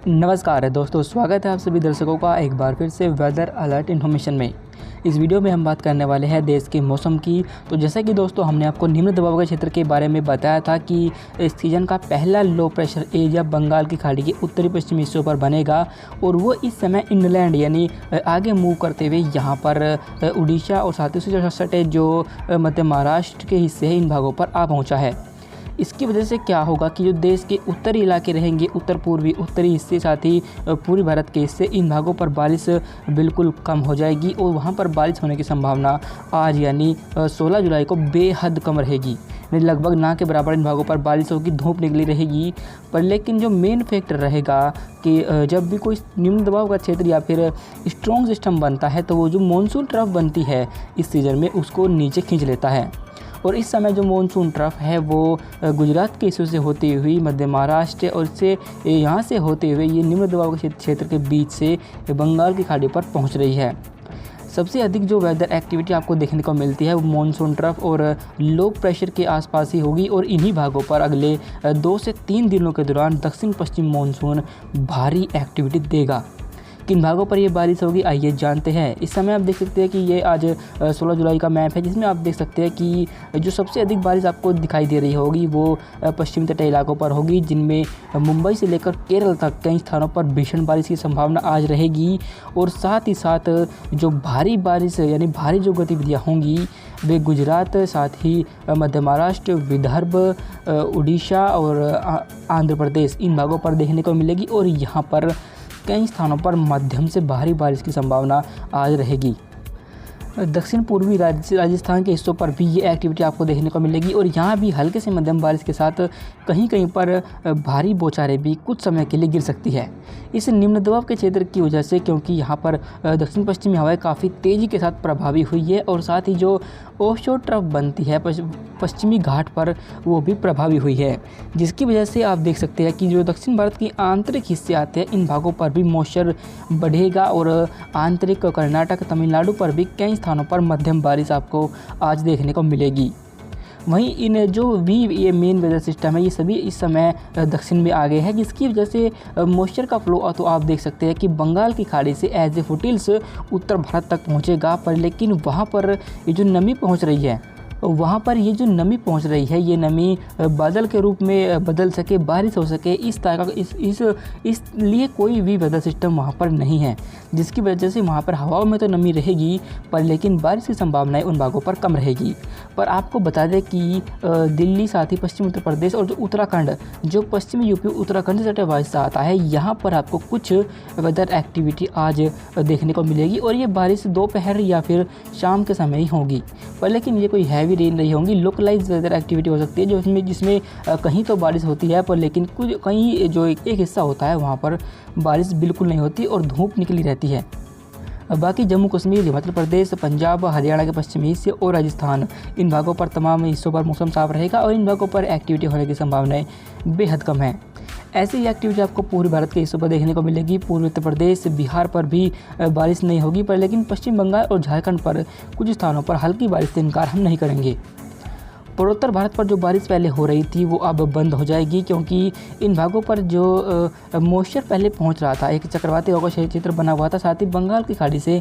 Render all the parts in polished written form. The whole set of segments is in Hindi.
नमस्कार दोस्तों, स्वागत है आप सभी दर्शकों का एक बार फिर से वेदर अलर्ट इन्फॉर्मेशन में। इस वीडियो में हम बात करने वाले हैं देश के मौसम की। तो जैसा कि दोस्तों हमने आपको निम्न दबाव के क्षेत्र के बारे में बताया था कि इस सीज़न का पहला लो प्रेशर एरिया बंगाल की खाड़ी के उत्तरी पश्चिमी हिस्सों पर बनेगा और वो इस समय इनलैंड यानी आगे मूव करते हुए यहाँ पर उड़ीसा और साथ ही उससे सटे जो मध्य महाराष्ट्र के हिस्से हैं इन भागों पर आ पहुँचा है। इसकी वजह से क्या होगा कि जो देश के उत्तरी इलाके रहेंगे, उत्तर पूर्वी उत्तरी हिस्से साथ ही पूर्वी भारत के हिस्से, इन भागों पर बारिश बिल्कुल कम हो जाएगी और वहां पर बारिश होने की संभावना आज यानी 16 जुलाई को बेहद कम रहेगी। लगभग ना के बराबर इन भागों पर बारिश होगी, धूप निकली रहेगी। पर लेकिन जो मेन फैक्टर रहेगा कि जब भी कोई निम्न दबाव का क्षेत्र या फिर स्ट्रॉन्ग सिस्टम बनता है तो वो जो मानसून ट्रफ बनती है इस सीज़न में उसको नीचे खींच लेता है। और इस समय जो मानसून ट्रफ है वो गुजरात के हिस्सों से होती हुई मध्य महाराष्ट्र और इससे यहाँ से होते हुए ये निम्न दबाव के क्षेत्र के बीच से बंगाल की खाड़ी पर पहुँच रही है। सबसे अधिक जो वेदर एक्टिविटी आपको देखने को मिलती है वो मानसून ट्रफ और लो प्रेशर के आसपास ही होगी और इन्हीं भागों पर अगले 2 से 3 दिनों के दौरान दक्षिण पश्चिम मानसून भारी एक्टिविटी देगा। किन भागों पर ये बारिश होगी आइए जानते हैं। इस समय आप देख सकते हैं कि ये आज 16 जुलाई का मैप है जिसमें आप देख सकते हैं कि जो सबसे अधिक बारिश आपको दिखाई दे रही होगी वो पश्चिमी तटीय इलाकों पर होगी, जिनमें मुंबई से लेकर केरल तक कई स्थानों पर भीषण बारिश की संभावना आज रहेगी। और साथ ही साथ जो भारी बारिश यानी भारी जो गतिविधियाँ होंगी वे गुजरात, साथ ही मध्य महाराष्ट्र, विदर्भ, उड़ीसा और आंध्र प्रदेश इन भागों पर देखने को मिलेगी और यहाँ पर कई स्थानों पर मध्यम से भारी बारिश की संभावना आज रहेगी। दक्षिण पूर्वी राजस्थान के हिस्सों पर भी ये एक्टिविटी आपको देखने को मिलेगी और यहाँ भी हल्के से मध्यम बारिश के साथ कहीं कहीं पर भारी बौछारें भी कुछ समय के लिए गिर सकती है। इस निम्न दबाव के क्षेत्र की वजह से, क्योंकि यहाँ पर दक्षिण पश्चिमी हवाएं काफ़ी तेज़ी के साथ प्रभावी हुई है और साथ ही जो ऑफशोर ट्रफ बनती है पश्चिमी घाट पर वो भी प्रभावी हुई है, जिसकी वजह से आप देख सकते हैं कि जो दक्षिण भारत की आंतरिक हिस्से आते हैं इन भागों पर भी मॉइस्चर बढ़ेगा और आंतरिक कर्नाटक, तमिलनाडु पर भी कई स्थानों पर मध्यम बारिश आपको आज देखने को मिलेगी। वहीं इन जो भी ये मेन वेदर सिस्टम है ये सभी इस समय दक्षिण में आ गए हैं, जिसकी वजह से मॉइस्चर का फ्लो तो आप देख सकते हैं कि बंगाल की खाड़ी से एज ए फुटिल्स उत्तर भारत तक पहुंचेगा। पर लेकिन वहां पर ये जो नमी पहुंच रही है ये नमी बादल के रूप में बदल सके, बारिश हो सके, इस तरह का इसलिए कोई भी वेदर सिस्टम वहाँ पर नहीं है, जिसकी वजह से वहाँ पर हवाओं में तो नमी रहेगी पर लेकिन बारिश की संभावनाएं उन भागों पर कम रहेगी। पर आपको बता दें कि दिल्ली, साथ ही पश्चिमी उत्तर प्रदेश और जो उत्तराखंड, जो पश्चिमी यूपी उत्तराखंड से सटे हुआ हिस्सा आता है, यहाँ पर आपको कुछ वेदर एक्टिविटी आज देखने को मिलेगी और ये बारिश दोपहर या फिर शाम के समय ही होगी। पर लेकिन ये कोई हैवी रेन नहीं होंगी, लोकलाइज वेदर एक्टिविटी हो सकती है जिसमें कहीं तो बारिश होती है पर लेकिन कुछ कहीं जो एक हिस्सा होता है वहाँ पर बारिश बिल्कुल नहीं होती और धूप निकली रहती है। बाकी जम्मू कश्मीर, हिमाचल प्रदेश, पंजाब, हरियाणा के पश्चिमी हिस्से और राजस्थान इन भागों पर तमाम हिस्सों पर मौसम साफ रहेगा और इन भागों पर एक्टिविटी होने की संभावनाएं बेहद कम है। ऐसी ही एक्टिविटी आपको पूर्वी भारत के हिस्सों पर देखने को मिलेगी। पूर्वी उत्तर प्रदेश, बिहार पर भी बारिश नहीं होगी पर लेकिन पश्चिम बंगाल और झारखंड पर कुछ स्थानों पर हल्की बारिश से इनकार हम नहीं करेंगे। पूर्वोत्तर भारत पर जो बारिश पहले हो रही थी वो अब बंद हो जाएगी, क्योंकि इन भागों पर जो मॉइस्चर पहले पहुंच रहा था, एक चक्रवाती हवा का क्षेत्र बना हुआ था, साथ ही बंगाल की खाड़ी से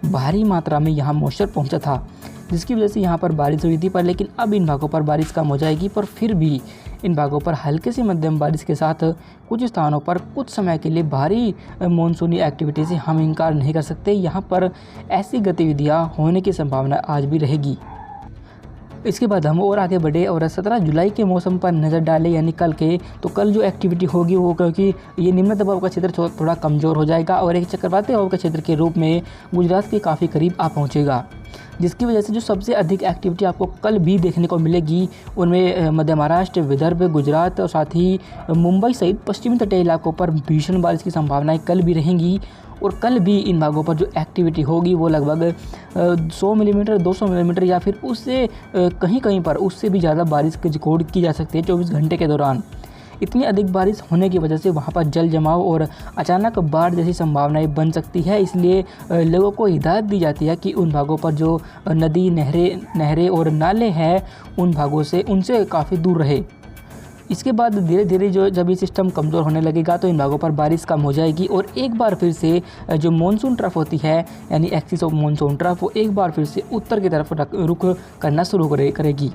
भारी मात्रा में यहाँ मॉइस्चर पहुंचा था, जिसकी वजह से यहाँ पर बारिश हुई थी। पर लेकिन अब इन भागों पर बारिश कम हो जाएगी, पर फिर भी इन भागों पर हल्के से मध्यम बारिश के साथ कुछ स्थानों पर कुछ समय के लिए भारी मानसूनी एक्टिविटी से हम इनकार नहीं कर सकते। यहाँ पर ऐसी गतिविधियाँ होने की संभावना आज भी रहेगी। इसके बाद हम और आगे बढ़े और 17 जुलाई के मौसम पर नज़र डालें, यानी कल के। तो कल जो एक्टिविटी होगी वो, क्योंकि ये निम्न दबाव का क्षेत्र थोड़ा कमज़ोर हो जाएगा और एक चक्रवाती हवा के क्षेत्र के रूप में गुजरात के काफ़ी करीब आ पहुँचेगा, जिसकी वजह से जो सबसे अधिक एक्टिविटी आपको कल भी देखने को मिलेगी उनमें मध्य महाराष्ट्र, विदर्भ, गुजरात और साथ ही मुंबई सहित पश्चिमी तटीय इलाकों पर भीषण बारिश की संभावनाएं कल भी रहेंगी। और कल भी इन भागों पर जो एक्टिविटी होगी वो लगभग 100 मिलीमीटर, 200 मिलीमीटर या फिर उससे कहीं कहीं पर उससे भी ज़्यादा बारिश की रिकॉर्ड की जा सकती है 24 घंटे के दौरान। इतनी अधिक बारिश होने की वजह से वहाँ पर जल जमाव और अचानक बाढ़ जैसी संभावनाएं बन सकती है। इसलिए लोगों को हिदायत दी जाती है कि उन भागों पर जो नदी, नहरें और नाले हैं उन भागों से उनसे काफ़ी दूर रहे। इसके बाद धीरे धीरे जब ये सिस्टम कमज़ोर होने लगेगा तो इन भागों पर बारिश कम हो जाएगी और एक बार फिर से जो मानसून ट्रफ होती है यानी एक्सिस ऑफ मानसून ट्रफ वो एक बार फिर से उत्तर की तरफ रुख करना शुरू करेगी।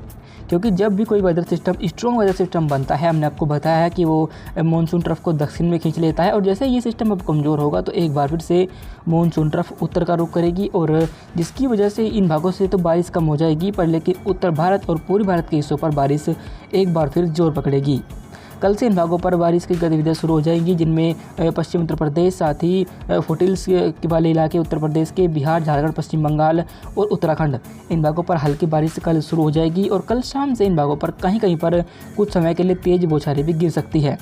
क्योंकि जब भी कोई weather system strong weather system बनता है, हमने आपको बताया है कि वो मानसून ट्रफ को दक्षिण में खींच लेता है और जैसे ये सिस्टम अब कमज़ोर होगा तो एक बार फिर से मानसून ट्रफ उत्तर का रुख करेगी और जिसकी वजह से इन भागों से तो बारिश कम हो जाएगी, पर लेकिन उत्तर भारत और पूर्वी भारत के हिस्सों पर बारिश एक बार फिर जोर पकड़ेगी। कल से इन भागों पर बारिश की गतिविधियाँ शुरू हो जाएंगी, जिनमें पश्चिम उत्तर प्रदेश, साथ ही फुटिल्स वाले इलाके उत्तर प्रदेश के, बिहार, झारखंड, पश्चिम बंगाल और उत्तराखंड, इन भागों पर हल्की बारिश कल शुरू हो जाएगी और कल शाम से इन भागों पर कहीं कहीं पर कुछ समय के लिए तेज़ बौछारें भी गिर सकती है।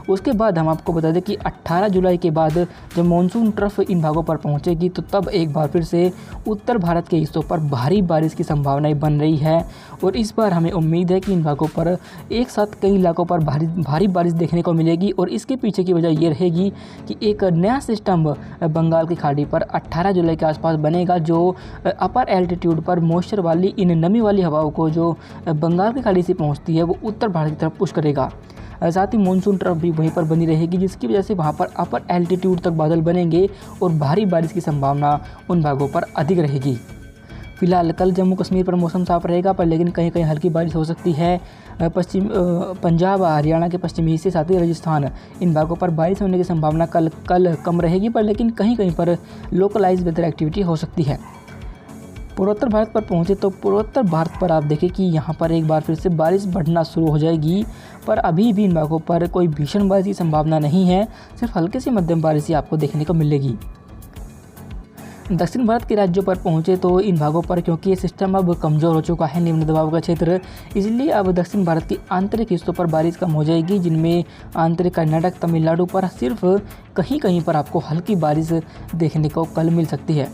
उसके बाद हम आपको बता दें कि 18 जुलाई के बाद जब मानसून ट्रफ इन भागों पर पहुंचेगी तो तब एक बार फिर से उत्तर भारत के हिस्सों पर भारी बारिश की संभावनाएं बन रही है और इस बार हमें उम्मीद है कि इन भागों पर एक साथ कई इलाकों पर भारी बारिश देखने को मिलेगी और इसके पीछे की वजह ये रहेगी कि एक नया सिस्टम बंगाल की खाड़ी पर 18 जुलाई के आसपास बनेगा, जो अपर एल्टीट्यूड पर मॉइस्चर वाली इन नमी वाली हवाओं को जो बंगाल की खाड़ी से पहुँचती है वो उत्तर भारत की तरफ पुश करेगा। साथ ही मानसून ट्रफ भी वहीं पर बनी रहेगी, जिसकी वजह से वहाँ पर अपर एल्टीट्यूड तक बादल बनेंगे और भारी बारिश की संभावना उन भागों पर अधिक रहेगी। फिलहाल कल जम्मू कश्मीर पर मौसम साफ रहेगा, पर लेकिन कहीं कहीं हल्की बारिश हो सकती है। पश्चिम पंजाब, हरियाणा के पश्चिमी हिस्से, साथ ही राजस्थान, इन भागों पर बारिश होने की संभावना कल कम रहेगी, पर लेकिन कहीं कहीं पर लोकलाइज वेदर एक्टिविटी हो सकती है। पूर्वोत्तर भारत पर पहुँचे तो पूर्वोत्तर भारत पर आप देखें कि यहाँ पर एक बार फिर से बारिश बढ़ना शुरू हो जाएगी, पर अभी भी इन भागों पर कोई भीषण बारिश की संभावना नहीं है, सिर्फ हल्के से मध्यम बारिश ही आपको देखने को मिलेगी। दक्षिण भारत के राज्यों पर पहुँचे तो इन भागों पर, क्योंकि ये सिस्टम अब कमज़ोर हो चुका है, निम्न दबाव का क्षेत्र, इसलिए अब दक्षिण भारत की आंतरिक हिस्सों पर बारिश कम हो जाएगी, जिनमें आंतरिक कर्नाटक, तमिलनाडु पर सिर्फ कहीं कहीं पर आपको हल्की बारिश देखने को कल मिल सकती है।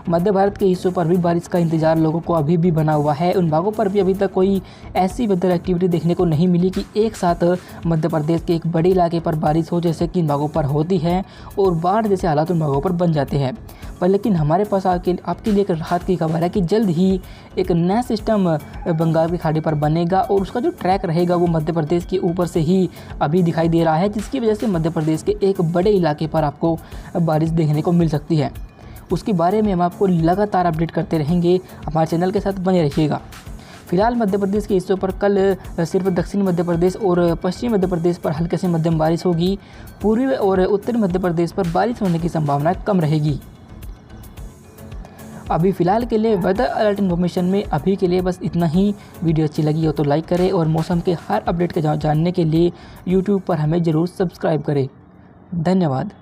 मध्य भारत के हिस्सों पर भी बारिश का इंतजार लोगों को अभी भी बना हुआ है। उन भागों पर भी अभी तक कोई ऐसी वेदर एक्टिविटी देखने को नहीं मिली कि एक साथ मध्य प्रदेश के एक बड़े इलाके पर बारिश हो, जैसे कि इन भागों पर होती है और बाढ़ जैसे हालात उन भागों पर बन जाते हैं। पर लेकिन हमारे पास आपके लिए एक राहत की खबर है कि जल्द ही एक नया सिस्टम बंगाल की खाड़ी पर बनेगा और उसका जो ट्रैक रहेगा वो मध्य प्रदेश के ऊपर से ही अभी दिखाई दे रहा है, जिसकी वजह से मध्य प्रदेश के एक बड़े इलाके पर आपको बारिश देखने को मिल सकती है। उसके बारे में हम आपको लगातार अपडेट करते रहेंगे, हमारे चैनल के साथ बने रहिएगा। फिलहाल मध्य प्रदेश के हिस्सों पर कल सिर्फ दक्षिण मध्य प्रदेश और पश्चिमी मध्य प्रदेश पर हल्के से मध्यम बारिश होगी। पूर्वी और उत्तरी मध्य प्रदेश पर बारिश होने की संभावना कम रहेगी। अभी फ़िलहाल के लिए वेदर अलर्ट इन्फॉर्मेशन में अभी के लिए बस इतना ही। वीडियो अच्छी लगी हो तो लाइक करें और मौसम के हर अपडेट के जानने के लिए यूट्यूब पर हमें ज़रूर सब्सक्राइब करें। धन्यवाद।